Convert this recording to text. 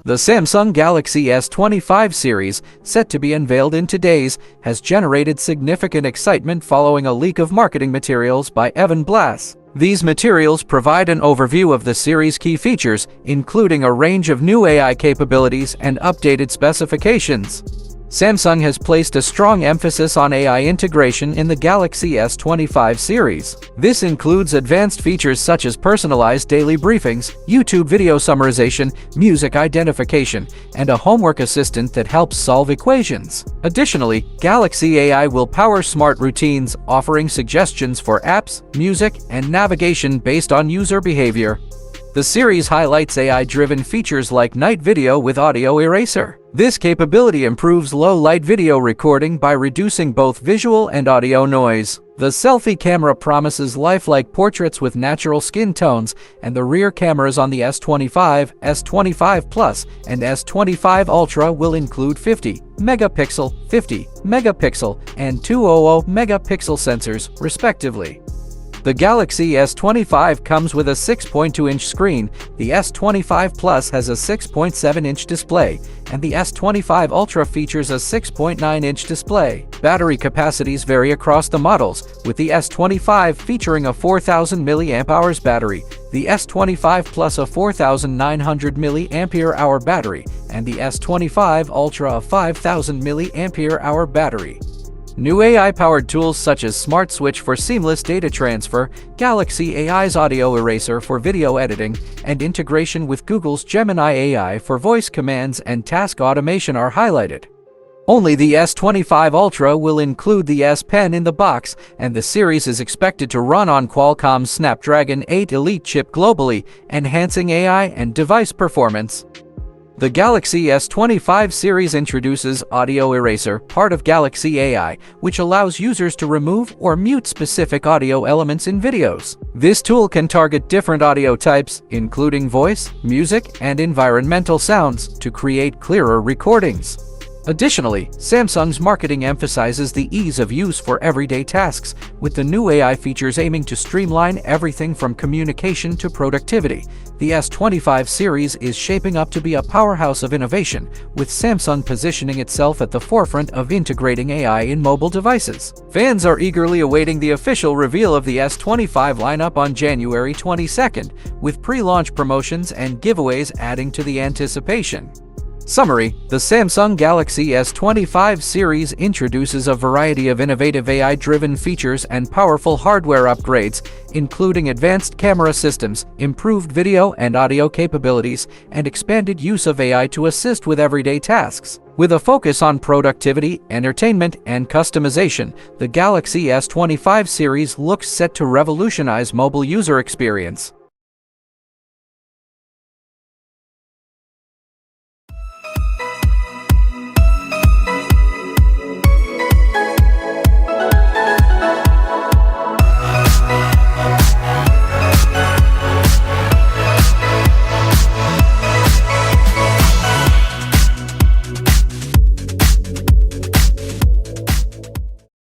The Samsung Galaxy S25 series, set to be unveiled in today's, has generated significant excitement following a leak of marketing materials by Evan Blass. These materials provide an overview of the series' key features, including a range of new AI capabilities and updated specifications. Samsung has placed a strong emphasis on AI integration in the Galaxy S25 series. This includes advanced features such as personalized daily briefings, YouTube video summarization, music identification, and a homework assistant that helps solve equations. Additionally, Galaxy AI will power smart routines, offering suggestions for apps, music, and navigation based on user behavior. The series highlights AI-driven features like night video with audio eraser. This capability improves low-light video recording by reducing both visual and audio noise. The selfie camera promises lifelike portraits with natural skin tones, and the rear cameras on the S25, S25 Plus, and S25 Ultra will include 50 megapixel, 50 megapixel, and 200 megapixel sensors, respectively. The Galaxy S25 comes with a 6.2-inch screen, the S25 Plus has a 6.7-inch display, and the S25 Ultra features a 6.9-inch display. Battery capacities vary across the models, with the S25 featuring a 4,000 mAh battery, the S25 Plus a 4,900 mAh battery, and the S25 Ultra a 5,000 mAh battery. New AI-powered tools such as Smart Switch for seamless data transfer, Galaxy AI's audio eraser for video editing, and integration with Google's Gemini AI for voice commands and task automation are highlighted. Only the S25 Ultra will include the S Pen in the box, and the series is expected to run on Qualcomm's Snapdragon 8 Elite chip globally, enhancing AI and device performance. The Galaxy S25 series introduces Audio Eraser, part of Galaxy AI, which allows users to remove or mute specific audio elements in videos. This tool can target different audio types, including voice, music, and environmental sounds, to create clearer recordings. Additionally, Samsung's marketing emphasizes the ease of use for everyday tasks, with the new AI features aiming to streamline everything from communication to productivity. The S25 series is shaping up to be a powerhouse of innovation, with Samsung positioning itself at the forefront of integrating AI in mobile devices. Fans are eagerly awaiting the official reveal of the S25 lineup on January 22nd, with pre-launch promotions and giveaways adding to the anticipation. Summary: the Samsung Galaxy S25 series introduces a variety of innovative AI-driven features and powerful hardware upgrades, including advanced camera systems, improved video and audio capabilities, and expanded use of AI to assist with everyday tasks. With a focus on productivity, entertainment, and customization, the Galaxy S25 series looks set to revolutionize mobile user experience.